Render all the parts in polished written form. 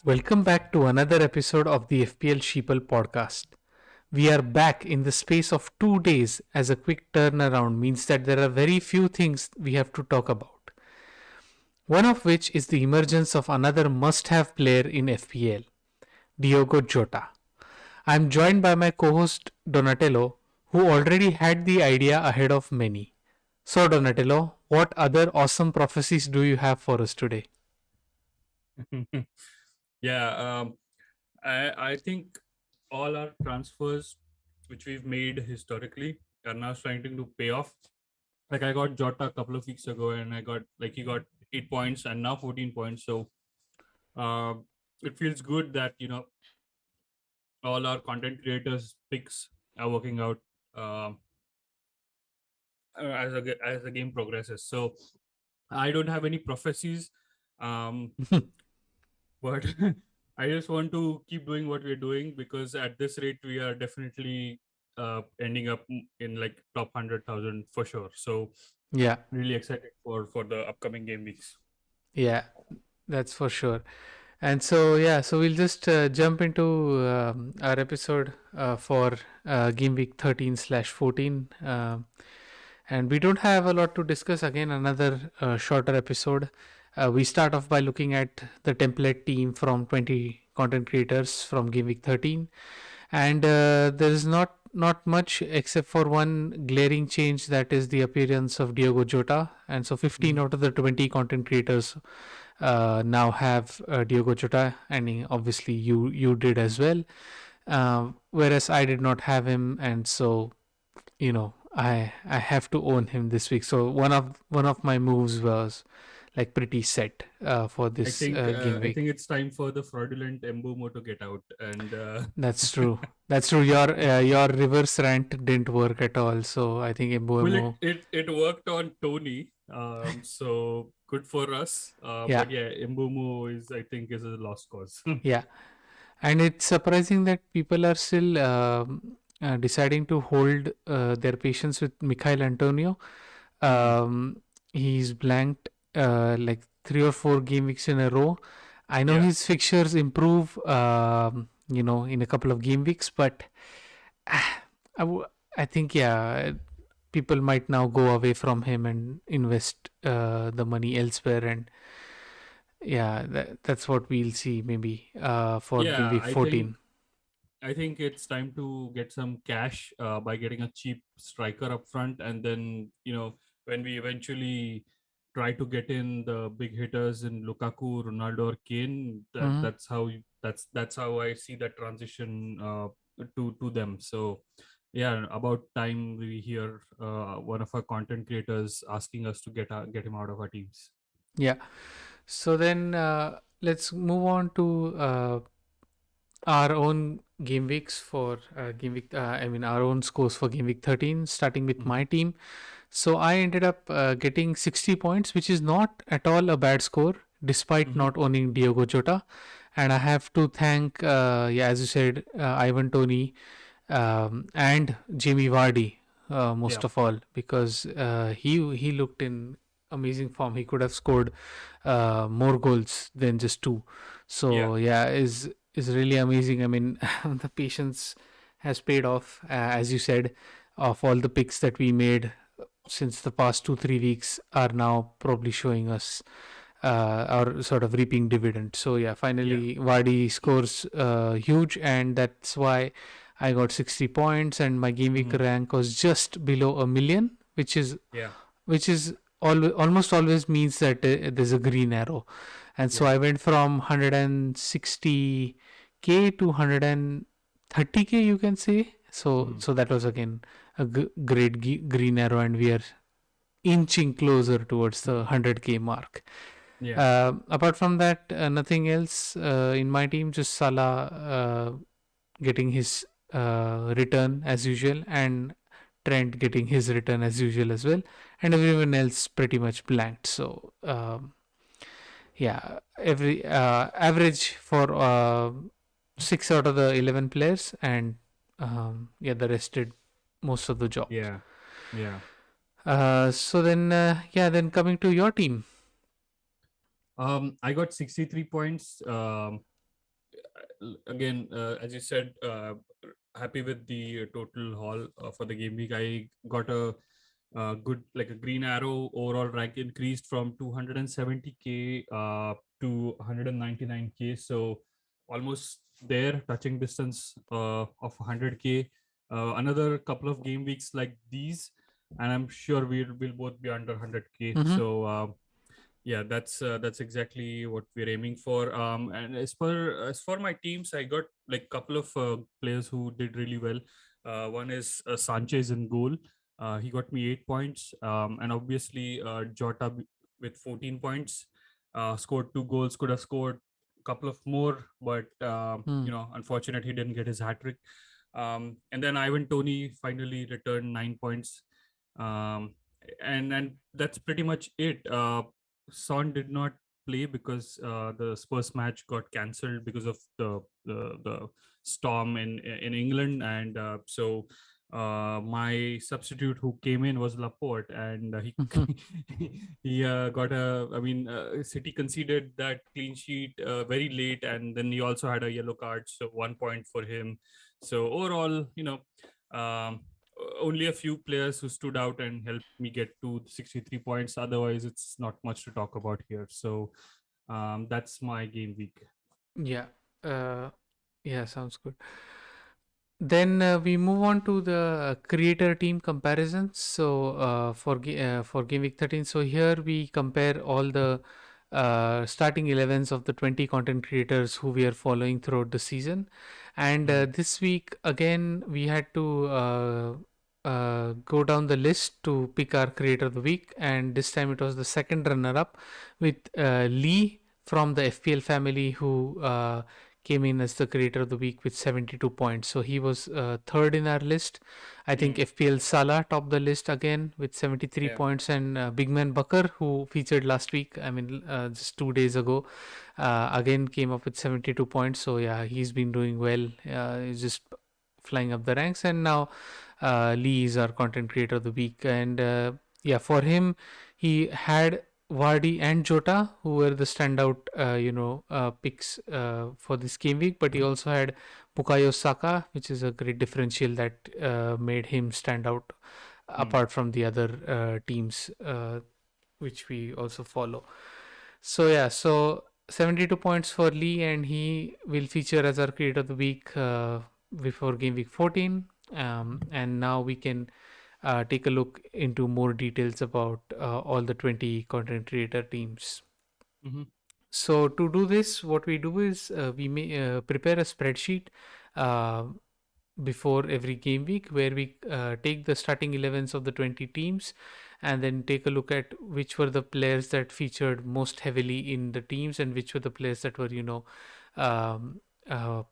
Welcome back to another episode of the FPL Sheeple podcast. We are back in the space of 2 days, as a quick turnaround means that there are very few things we have to talk about. One of which is the emergence of another must have player in FPL, Diogo Jota. I am joined by my co host Donatello, who already had the idea ahead of many. So, Donatello, what other awesome prophecies do you have for us today? Yeah, I think all our transfers which we've made historically are now starting to pay off. Like I got Jota a couple of weeks ago, and I got like he got 8 points and now 14 points. So it feels good that all our content creators picks are working out um as the game progresses. So I don't have any prophecies, um, but I just want to keep doing what we're doing because at this rate we are definitely ending up in like top 100,000 for sure. So Yeah, really excited for the upcoming game weeks. yeah, that's for sure. And so, yeah, so we'll just jump into our episode for game week 13/14. And we don't have a lot to discuss. Again, another shorter episode. We start off by looking at the template team from 20 content creators from game week 13. And there is not much except for one glaring change, that is the appearance of Diogo Jota. And so 15 Mhm. out of the 20 content creators now have Diogo Jota, and obviously you did as well. Whereas I did not have him, and so I have to own him this week. So one of my moves was like pretty set for this game I week. think it's time for the fraudulent Embumo to get out and That's true. That's true. Your reverse rant didn't work at all. So I think well Mboemo, it worked on Tony, so good for us, yeah, but yeah, Embumo is I think is a lost cause. yeah. And it's surprising that people are still deciding to hold their patience with Mikhail Antonio. Hmm. He's blanked like 3 or 4 game weeks in a row. I know Yeah. his fixtures improve, in a couple of game weeks, but I, w- I think, yeah, people might now go away from him and invest the money elsewhere. And yeah, that's what we'll see maybe for game Yeah, week 14. I think it's time to get some cash by getting a cheap striker up front, and then when we eventually try to get in the big hitters in Lukaku, Ronaldo, or Kane, Mhm. that's how I see that transition to them. So yeah, about time we hear one of our content creators asking us to get him out of our teams. Yeah. So then let's move on to our own game weeks for game week. I mean, our own scores for game week 13, starting with Mhm. my team. So I ended up getting 60 points, which is not at all a bad score, despite Mhm. not owning Diogo Jota. And I have to thank, yeah, as you said, Ivan Tony and Jamie Vardy, Yeah. most of all, because he looked in amazing form. He could have scored more goals than just two. Yeah. So yeah, is really amazing. I mean, the patience has paid off, as you said. Of all the picks that we made since the past 2-3 weeks are now probably showing us or sort of reaping dividend. So yeah, Yeah. finally Vardy scores huge, and that's why I got 60 points, and my game week Mhm. rank was just below a million, Yeah. which is almost always means that there's a green arrow. And so Yeah. I went from 160k to 130k, you can say. So Mhm. so that was again a great green arrow, and we are inching closer towards the Mhm. 100k mark. Yeah. Apart from that, nothing else in my team, just Salah getting his return as usual, and Trent getting his return as usual as well, and everyone else pretty much blanked. So yeah, every average for 6 out of the 11 players, and yeah, the rest did most of the job. Yeah. Yeah. So then, yeah, then coming to your team. I got 63 points. again, as you said, happy with the total haul for the game week. I got a good, like a green arrow overall rank increased from 270k to 199k. So almost there, touching distance of 100k. Another couple of game weeks like these, and I'm sure we'll both be under 100k. Mm-hmm. So yeah, that's exactly what we're aiming for. And as for my teams, I got like couple of players who did really well. One is Sanchez in goal. He got me 8 points. And obviously Jota with 14 points, scored 2 goals, could have scored a couple of more, but Mm. unfortunately he didn't get his hat trick. And then Ivan Tony finally returned 9 points. um, and that's pretty much it. Son did not play because the Spurs match got cancelled because of the storm in England, and so my substitute who came in was Laporte, and he Mhm. he got a. I mean, City conceded that clean sheet very late, and then he also had a yellow card, so 1 point for him. So overall, only a few players who stood out and helped me get to 63 points. Otherwise, it's not much to talk about here. So that's my game week. Yeah. Uh, yeah, sounds good. Then we move on to the creator team comparisons. So for Game Week 13, so here we compare all the starting 11s of the 20 content creators who we are following throughout the season. And Mhm. this week again we had to go down the list to pick our creator of the week, and this time it was the second runner up with Lee from the FPL family, who came in as the creator of the week with 72 points. So he was third in our list. I think Mm. FPL Salah topped the list again with 73 Yeah. points, and Big Man Bakar, who featured last week, I mean, just 2 days ago, again came up with 72 points. So yeah, he's been doing well. He's just flying up the ranks, and now Lee is our content creator of the week. And yeah, for him, he had Vardy and Jota, who were the standout, picks for this game week. But he also had Bukayo Saka, which is a great differential that made him stand out Mm. apart from the other teams which we also follow. So yeah, so 72 points for Lee, and he will feature as our creator of the week before game week 14. And now we can take a look into more details about all the 20 content creator teams. Mhm. So to do this, what we do is we may prepare a spreadsheet uh, before every game week, where we take the starting 11s of the 20 teams, and then take a look at which were the players that featured most heavily in the teams, and which were the players that were um,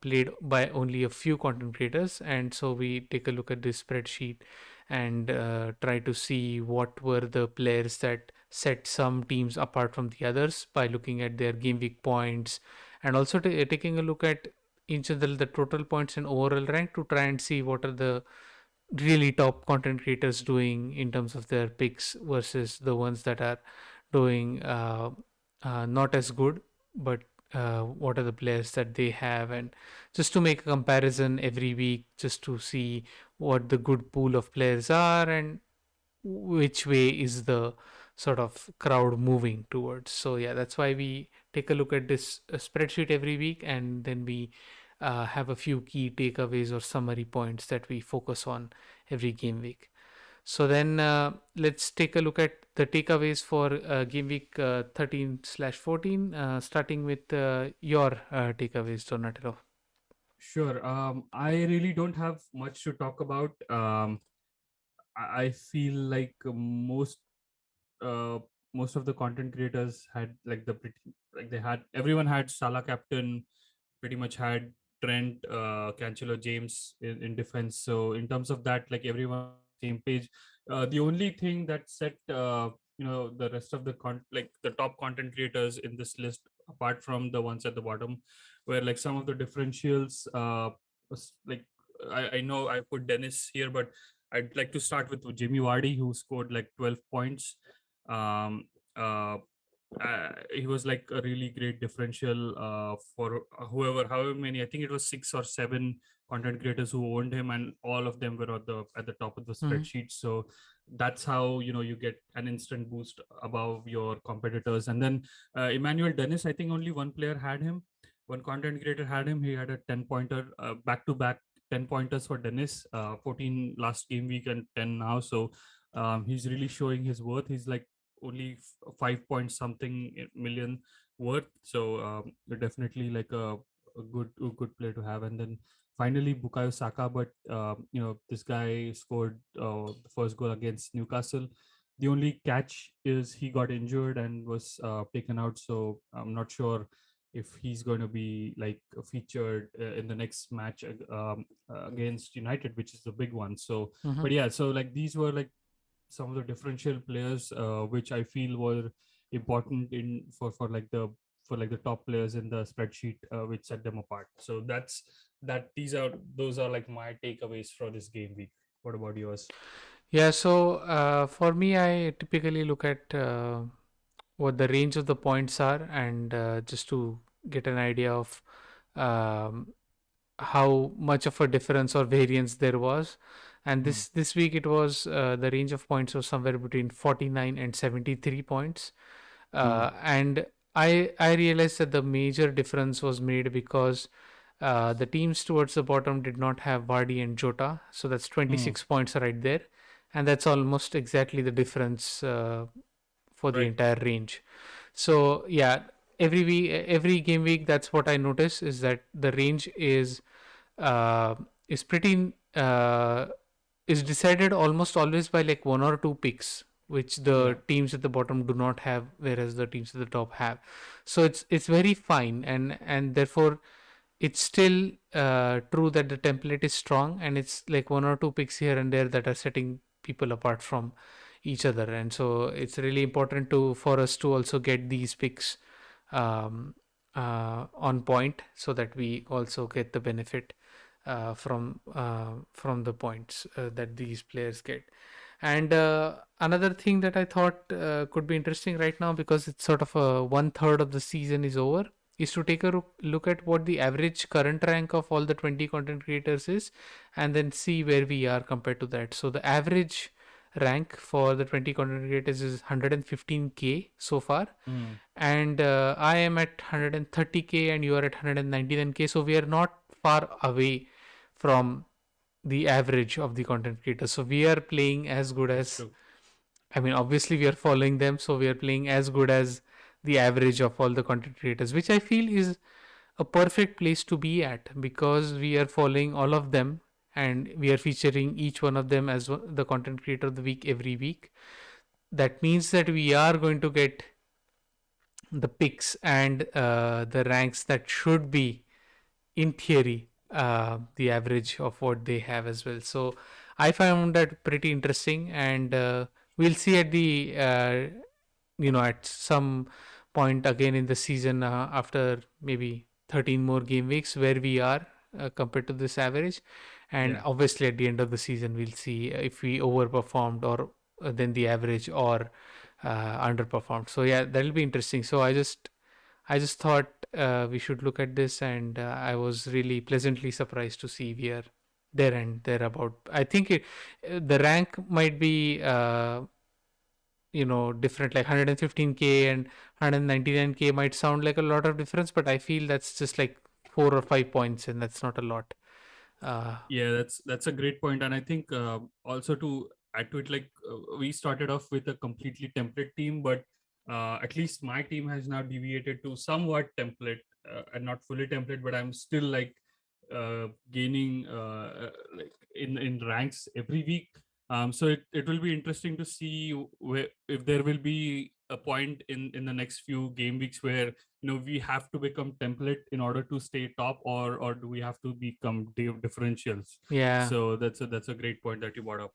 played by only a few content creators. And so we take a look at this spreadsheet and try to see what were the players that set some teams apart from the others by looking at their game week points, and also taking a look at each of the total points and overall rank, to try and see what are the really top content creators doing in terms of their picks versus the ones that are doing not as good, but what are the players that they have, and just to make a comparison every week, just to see what the good pool of players are and which way is the sort of crowd moving towards. So yeah, that's why we take a look at this spreadsheet every week, and then we have a few key takeaways or summary points that we focus on every game week. So then let's take a look at the takeaways for game week 13/14, starting with your takeaways, Donatello. Sure. I really don't have much to talk about. I feel like uh, most of the content creators had like like they had everyone had Salah captain, pretty much had Trent, Cancelo, James in defense. So in terms of that, like everyone was on the same page. The only thing that set the rest of like the top content creators in this list, apart from the ones at the bottom, were like some of the differentials. Was like I know I put Dennis here, but I'd like to start with Jimmy Vardy, who scored like 12 points. Um, uh, he was like a really great differential for however many. I think it was 6 or 7 content creators who owned him, and all of them were at the top of the Mhm. spreadsheet. So that's how you get an instant boost above your competitors. And then Emmanuel Dennis, I think only one player had him. One content creator had him. He had a 10 pointer, back to back 10 pointers for Dennis, 14 last game week and 10 now. So he's really showing his worth. He's like only 5 point something million worth. So definitely like a good player to have. And then finally Bukayo Saka, but this guy scored the first goal against Newcastle. The only catch is he got injured and was taken out. So I'm not sure if he's going to be like featured in the next match against United, which is the big one. So, Mhm. but yeah, so like these were like some of the differential players which I feel were important in for like the top players in the spreadsheet, which set them apart. So those are like my takeaways for this game week. What about yours? Yeah, so for me, I typically look at what the range of the points are, and just to get an idea of um, how much of a difference or variance there was. And Mm, this week it was the range of points was somewhere between 49 and 73 points. mm, And I realized that the major difference was made because the teams towards the bottom did not have Vardy and Jota, so that's mm, 26 points right there, and that's almost exactly the difference for the right. entire range. So yeah, every game week, that's what I notice, is that the range is pretty is decided almost always by like one or two picks, which Yeah. the teams at the bottom do not have, whereas the teams at the top have. So it's very fine, and therefore it's still true that the template is strong, and it's like one or two picks here and there that are setting people apart from each other. And so it's really important to for us to also get these picks um, on point, so that we also get the benefit from the points that these players get. And another thing that I thought could be interesting right now, because it's sort of a one third of the season is over, is to take a look at what the average current rank of all the 20 content creators is, and then see where we are compared to that. So the average rank for the 20 content creators is 115k so far, Mm, and I am at 130k and you are at 199k, so we are not far away from the average of the content creators. So we are playing as good that's as, true. I mean, obviously we are following them, so we are playing as good as the average of all the content creators, which I feel is a perfect place to be at, because we are following all of them and we are featuring each one of them as the content creator of the week every week. That means that we are going to get the picks and the ranks that should be, in theory, the average of what they have as well. So I found that pretty interesting, and we'll see at the at some point again in the season, after maybe 13 more game weeks, where we are compared to this average. And Yeah. obviously at the end of the season we'll see if we overperformed or than the average, or underperformed. So yeah, that'll be interesting. So I just thought we should look at this, and I was really pleasantly surprised to see we are there and thereabout. I think the rank might be different, like 115k and 199k might sound like a lot of difference, but I feel that's just like 4 or 5 points, and that's not a lot. uh Yeah, that's a great point. And I think also to add to it, like we started off with a completely template team, but at least my team has now deviated to somewhat template, and not fully template, but I'm still like gaining like in ranks every week. So it will be interesting to see where, if there will be a point in the next few game weeks where we have to become template in order to stay top, or do we have to become differentials. yeah, So that's a great point that you brought up.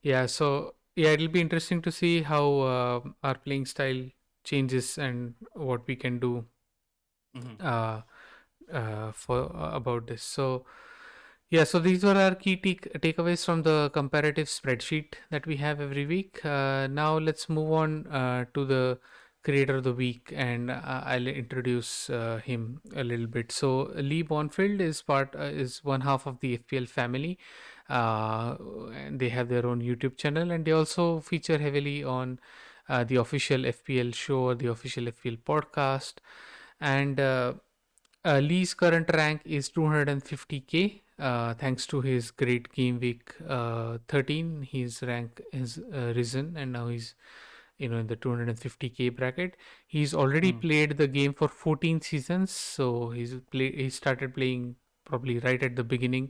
yeah. So yeah, it'll be interesting to see how our playing style changes and what we can do Hmm. uh for about this. So yeah, so these were our key takeaways from the comparative spreadsheet that we have every week. Now let's move on to the creator of the week, and I'll introduce him a little bit. So Lee Bonfield is one half of the FPL family, and they have their own YouTube channel, and they also feature heavily on the official FPL show or the official FPL podcast. And Lee's current rank is 250k. Thanks to his great game week 13, his rank has risen, and now he's in the 250k bracket. He's already Mm. played the game for 14 seasons, so he started playing probably right at the beginning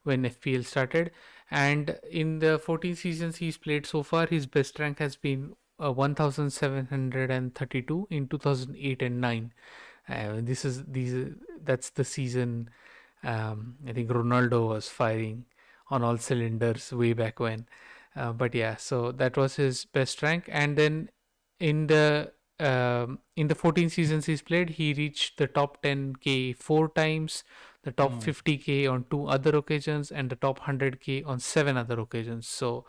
when FPL started. And in the 14 seasons he's played so far, his best rank has been 1732 in 2008 and 9. This is these That's the season. I think Ronaldo was firing on all cylinders way back when. But yeah, so that was his best rank. And then in the 14 seasons he's played, he reached the top 10k 4 times, the top Mm. 50k on 2 other occasions, and the top 100k on 7 other occasions. So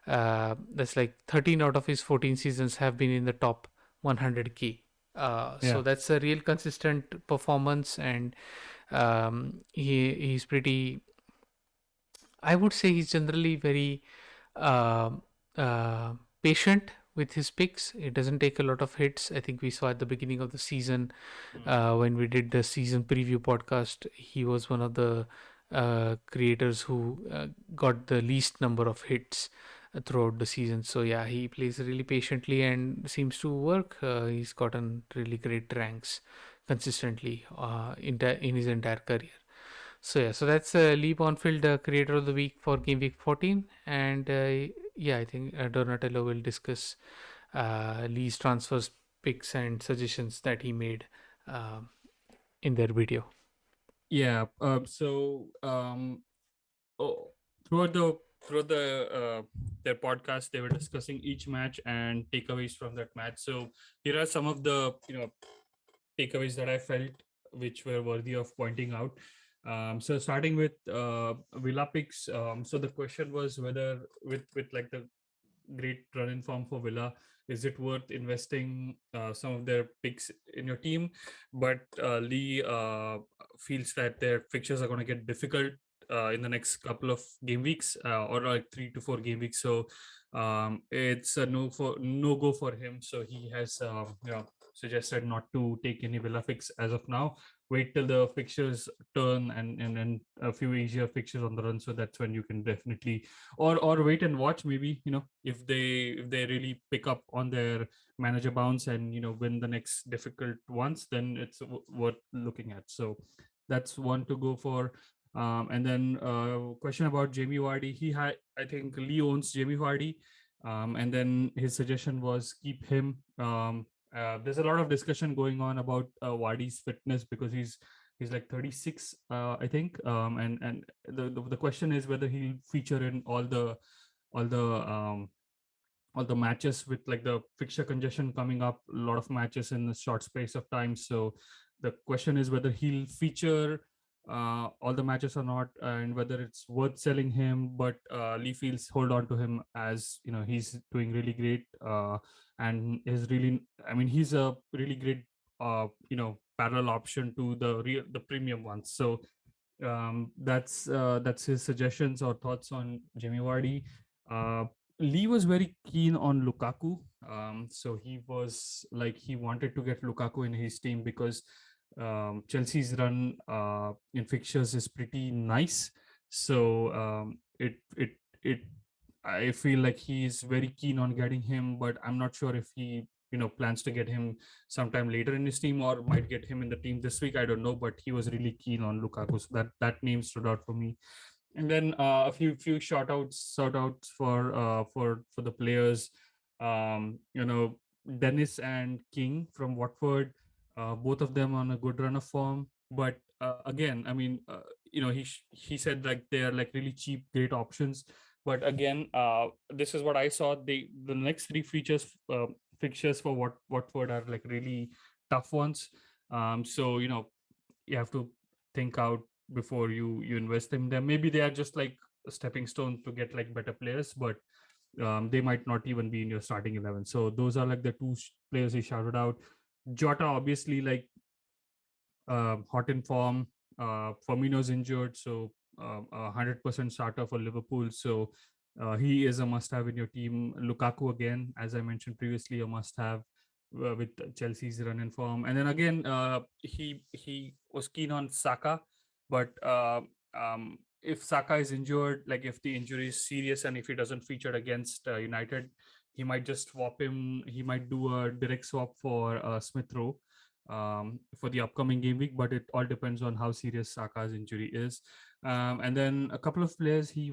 that's like 13 out of his 14 seasons have been in the top 100k. So Yeah. that's a real consistent performance, and he's pretty. I would say he's generally very uh, uh, patient with his picks. It doesn't take a lot of hits. I think we saw at the beginning of the season Mm. when we did the season preview podcast. He was one of the creators who got the least number of hits throughout the season. So yeah, he plays really patiently and seems to work. He's gotten really great ranks consistently in his entire career. So yeah, so that's Lee Bonfield, creator of the week for Game Week 14, and yeah, I think Donatello will discuss Lee's transfers, picks, and suggestions that he made um, in their video. Yeah. Oh, throughout the throughout the their podcast, they were discussing each match and takeaways from that match. So here are some of the takeaways that I felt which were worthy of pointing out. So starting with Villa picks. So the question was whether with like the great run in form for Villa, is it worth investing some of their picks in your team? But Lee feels that their fixtures are going to get difficult in the next couple of game weeks or like 3 to 4 game weeks. So it's a no go for him. So he has suggested not to take any Villa fix as of now. Wait till the fixtures turn and a few easier fixtures on the run. So that's when you can definitely or wait and watch, maybe if they really pick up on their manager bounce and win the next difficult ones, then it's worth looking at. So that's one to go for. And then question about Jamie Vardy. I think Lee owns Jamie Vardy, and then his suggestion was keep him. There's a lot of discussion going on about Vardy's fitness because he's like 36, I think. And the question is whether he'll feature in all the all the matches with like the fixture congestion coming up, a lot of matches in a short space of time. So the question is whether he'll feature all the matches or not, and whether it's worth selling him. But Lee feels hold on to him, as he's doing really great, and is really, I mean, he's a really great parallel option to the premium ones. So that's his suggestions or thoughts on Jamie Vardy. Uh, Lee was very keen on Lukaku. So he was like he wanted to get Lukaku in his team because Chelsea's run in fixtures is pretty nice. So it I feel like he's very keen on getting him, but I'm not sure if he plans to get him sometime later in his team or might get him in the team this week. I don't know, but he was really keen on Lukaku, so that name stood out for me. And then a few shout outs for the players. Dennis and King from Watford, both of them on a good run of form. But again, I mean, he said like they are like really cheap, great options. But again, this is what I saw. The next three fixtures for Watford are like really tough ones. So you have to think out before you invest in them. Maybe they are just like a stepping stone to get like better players, but they might not even be in your starting 11. So those are like the two players he shouted out. Jota, obviously, like hot in form. Firmino's injured, so 100% starter for Liverpool. So he is a must-have in your team. Lukaku again, as I mentioned previously, a must-have with Chelsea's run in form. And then again, he was keen on Saka, but if Saka is injured, like if the injury is serious and if he doesn't feature against United, he might just swap him. He might do a direct swap for Smith Rowe for the upcoming game week, but it all depends on how serious Saka's injury is. And then a couple of players he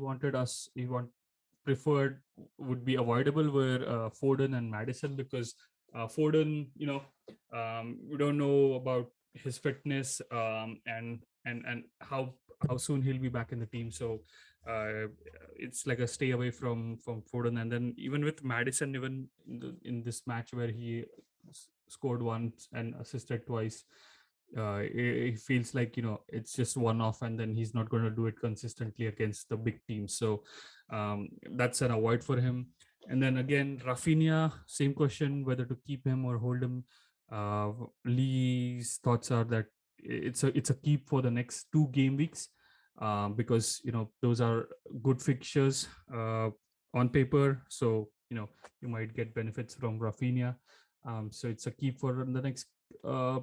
preferred would be avoidable were Foden and Madison, because Foden, we don't know about his fitness, and how soon he'll be back in the team. So uh, it's like a stay away from Foden. And then even with Madison, even in this match where he scored once and assisted twice, it feels like it's just one off, and then he's not going to do it consistently against the big teams. So that's an avoid for him. And then again, Rafinha, same question whether to keep him or hold him. Lee's thoughts are that it's a keep for the next 2 game weeks, because those are good fixtures on paper. So you might get benefits from Rafinha. So it's a keep for the next uh,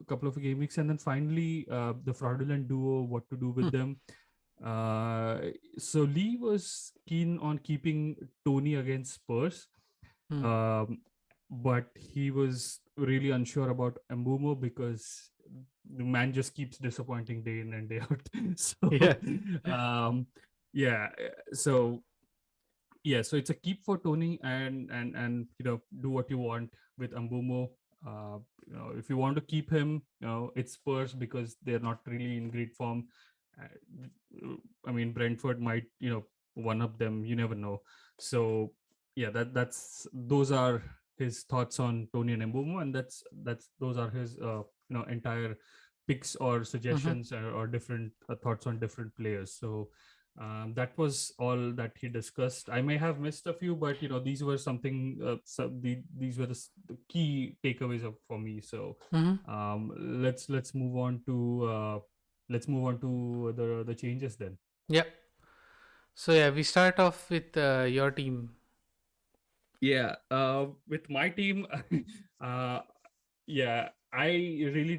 couple of game weeks. And then finally, the fraudulent duo, what to do with them. Uh, so Lee was keen on keeping Tony against Spurs, Hmm. but he was really unsure about Mbumo because the man just keeps disappointing day in and day out. So Yeah. um, yeah, so yeah, so it's a keep for Tony, and do what you want with Ambumo. If you want to keep him, it's Spurs because they're not really in great form. I mean, Brentford might one up them. You never know. So yeah, that's those are his thoughts on Tony and Mbumo, and that's those are his entire picks or Mhm. suggestions, or different thoughts on different players. So that was all that he discussed. I may have missed a few, but these were something. These were the key takeaways for me. So Mhm. let's move on to the changes then. Yeah. So yeah, we start off with your team. Yeah, with my team, uh, yeah, I really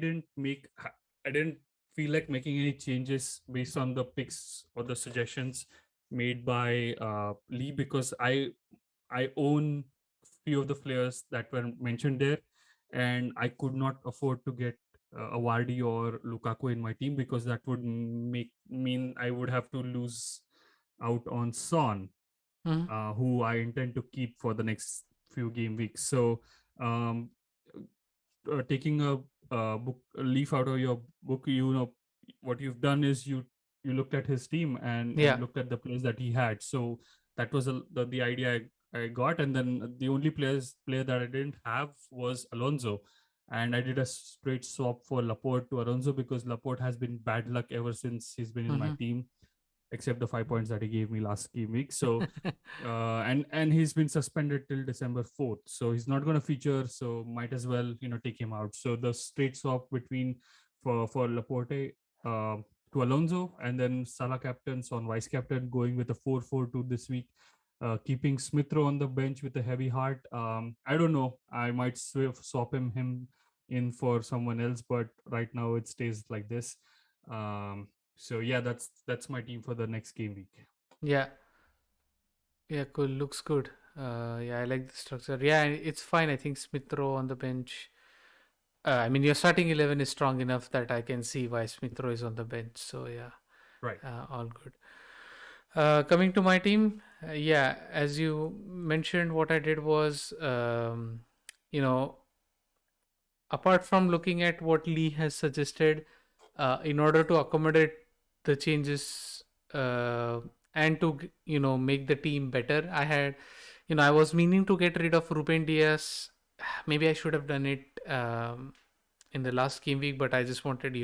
I didn't feel like making any changes based on the picks or the suggestions made by Lee, because I own few of the players that were mentioned there, and I could not afford to get a Vardy or Lukaku in my team, because that would mean I would have to lose out on Son, Mhm. who I intend to keep for the next few game weeks. So, um, taking a leaf out of your book, what you've done is you looked at his team and Yeah. looked at the players that he had. So that was the idea I got. And then the only player that I didn't have was Alonso. And I did a straight swap for Laporte to Alonso, because Laporte has been bad luck ever since he's been in my Mhm. team, except the 5 points that he gave me last game week. So and he's been suspended till December 4th, so he's not going to feature. So might as well take him out. So the straight swap between for Laporte to Alonso, and then Salah captains on vice captain, going with a 4-4-2 this week. Keeping Smithrow on the bench with a heavy heart. I don't know. I might swap him in for someone else, but right now it stays like this. Um, so yeah, that's my team for the next game week. Yeah. Yeah. Cool. Looks good. Yeah, I like the structure. Yeah, it's fine. I think Smith Rowe on the bench. I mean, your starting 11 is strong enough that I can see why Smith Rowe is on the bench. So yeah, Right. all good. Coming to my team, yeah, as you mentioned, what I did was, you know, apart from looking at what Lee has suggested, in order to accommodate the changes and to make the team better, I had, I was meaning to get rid of Ruben Diaz. Maybe I should have done it in the last game week, but I just wanted,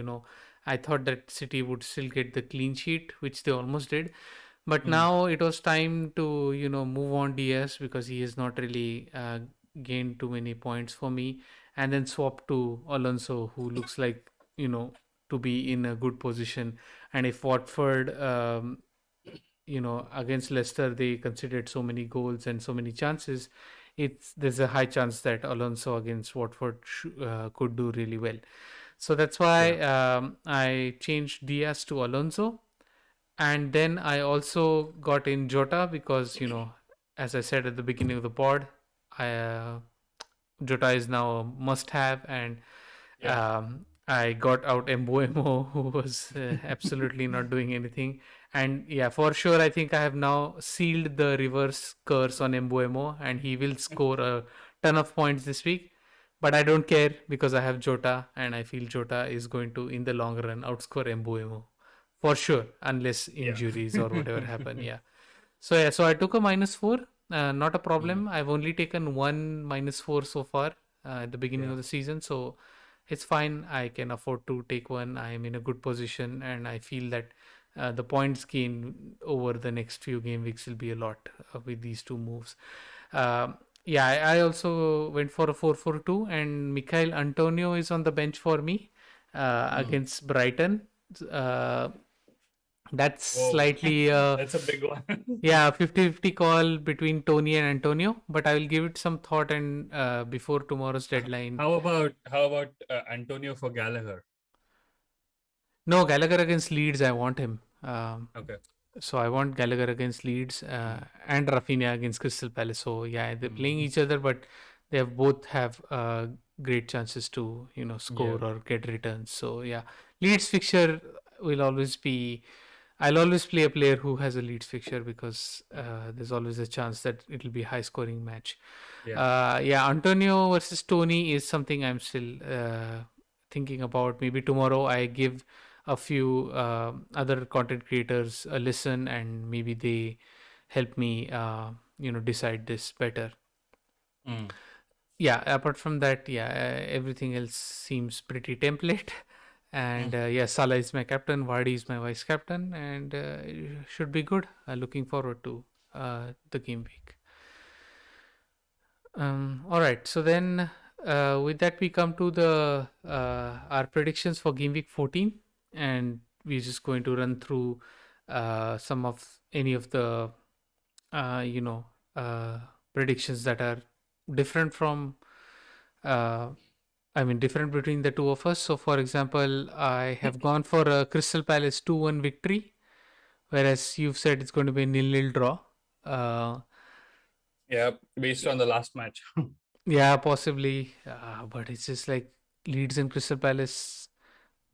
I thought that City would still get the clean sheet, which they almost did. But now it was time to, move on DS because he has not really gained too many points for me, and then swap to Alonso, who looks like, to be in a good position. And if Watford, against Leicester, they conceded so many goals and so many chances, there's a high chance that Alonso against Watford could do really well. So that's why I changed Diaz to Alonso. And then I also got in Jota because, as I said at the beginning of the pod, Jota is now a must have. And I got out Mbuemo, who was absolutely not doing anything. And yeah, for sure, I think I have now sealed the reverse curse on Mbuemo, and he will score a ton of points this week. But I don't care because I have Jota, and I feel Jota is going to, in the long run, outscore Mbuemo for sure, unless injuries or whatever happen. Yeah. So I took a -4. Not a problem. I've only taken one -4 so far at the beginning of the season, so it's fine. I can afford to take one. I am in a good position, and I feel that the points gain over the next few game weeks will be a lot with these two moves. Yeah, I also went for a 4-4-2, and Mikhail Antonio is on the bench for me against Brighton. That's slightly that's a big one. yeah, 50-50 call between Tony and Antonio, but I will give it some thought and before tomorrow's deadline. How about Antonio for Gallagher? No, Gallagher against Leeds, I want him. Okay. So I want Gallagher against Leeds and Rafinha against Crystal Palace. So yeah, they're playing each other, but they both have great chances to score or get returns. So yeah, Leeds fixture will always be. I'll always play a player who has a Leeds fixture because there's always a chance that it'll be a high scoring match. Yeah, Antonio versus Tony is something I'm still thinking about. Maybe tomorrow I give a few other content creators a listen, and maybe they help me decide this better. Yeah, apart from that, yeah, everything else seems pretty template. And yeah, Salah is my captain, Vardy is my vice captain, and it should be good. Looking forward to the game week. All right, so then with that we come to the our predictions for game week 14, and we're just going to run through any of the predictions that are different from different between the two of us. So for example, I have gone for a Crystal Palace 2-1 victory, whereas you've said it's going to be a 0-0 draw. Yeah, based on the last match. Yeah, possibly. But it's just like Leeds and Crystal Palace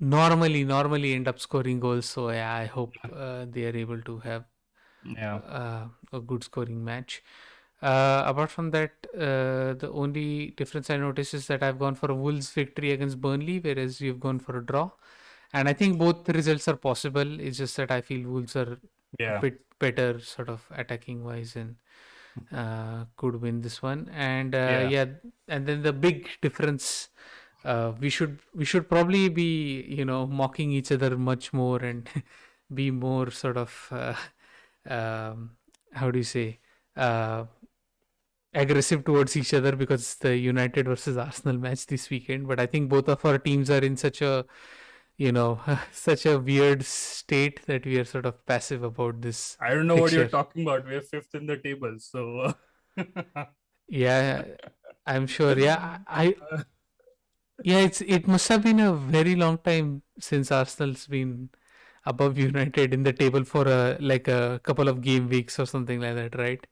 normally end up scoring goals. So yeah, I hope they are able to have a good scoring match. Apart from that, the only difference I notice is that I've gone for a Wolves victory against Burnley, whereas you've gone for a draw. And I think both the results are possible. It's just that I feel Wolves are a bit better, sort of attacking wise, and could win this one. And and then the big difference, we should probably be mocking each other much more and be more sort of how do you say aggressive towards each other, because the United versus Arsenal match this weekend. But I think both of our teams are in such a such a weird state that we are sort of passive about this. I don't know what you're talking about. We're fifth in the table, so yeah, I'm sure. Yeah, it must have been a very long time since Arsenal's been above United in the table for a couple of game weeks or something like that, right?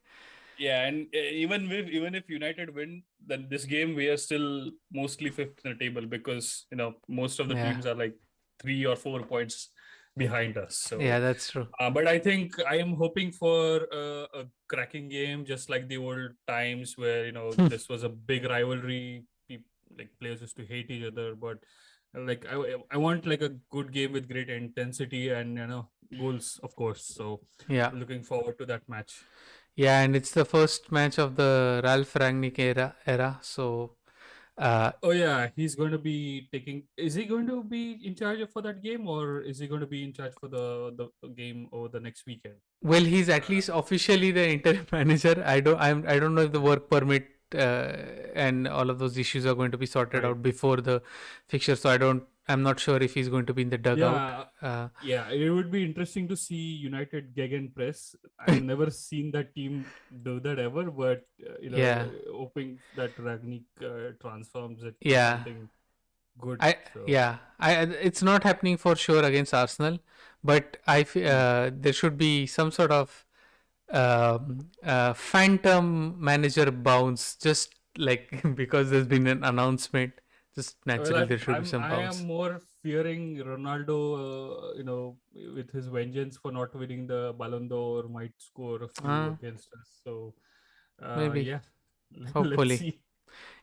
Yeah, and even if United win, then this game we are still mostly fifth in the table, because most of the teams are like 3 or 4 points behind us. So yeah, that's true. But I think I am hoping for a cracking game, just like the old times where this was a big rivalry. Like players used to hate each other, but like I want like a good game with great intensity and goals, of course. So yeah, looking forward to that match. Yeah, and it's the first match of the Ralph Rangnick era. So Oh yeah, he's going to be taking. Is he going to be in charge for that game, or is he going to be in charge for the game over the next weekend? Well, he's at Uh, least officially the interim manager. I don't know if the work permit and all of those issues are going to be sorted right. out before the fixture. So I'm not sure if he's going to be in the dugout. Yeah, yeah. It would be interesting to see United Gegenpress. I've never seen that team do that ever, but Yeah, hoping that Ragnick transforms it to yeah. something good. I So yeah. It's not happening for sure against Arsenal, but hmm. there should be some sort of phantom manager bounce, just like because there's been an announcement. Just Well, naturally, there should be some I am bounce. more fearing Ronaldo, with his vengeance for not winning the Ballon d'Or, might score a few Uh, against us. So, Maybe, yeah, let's hopefully. see.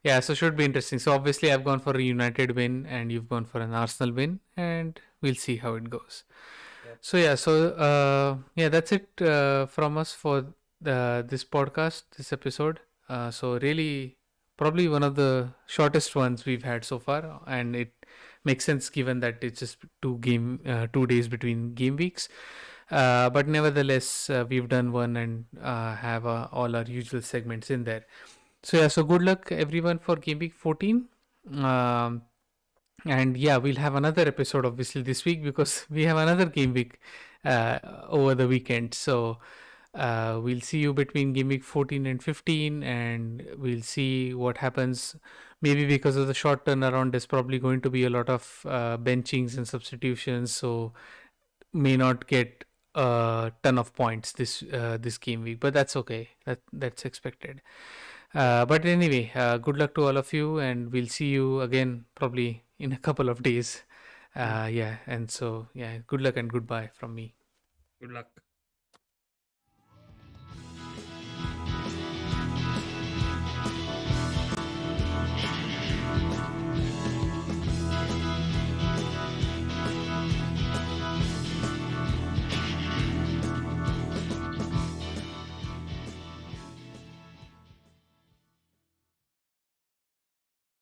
Yeah, so should be interesting. So obviously, I've gone for a United win, and you've gone for an Arsenal win, and we'll see how it goes. Yep. So yeah, yeah, that's it from us for this podcast, this episode. So really, probably one of the shortest ones we've had so far, and it makes sense given that it's just 2 days between game weeks. But nevertheless, we've done one and have all our usual segments in there. So yeah, so good luck everyone for Game Week 14. Um, and yeah, we'll have another episode obviously this week because we have another game week over the weekend. So we'll see you between game week 14 and 15, and we'll see what happens. Maybe because of the short turnaround, there's probably going to be a lot of benchings and substitutions, so may not get a ton of points this game week, but that's okay. That's expected. But anyway, good luck to all of you, and we'll see you again probably in a couple of days. Yep. Yeah, and so yeah, good luck and goodbye from me. Good luck.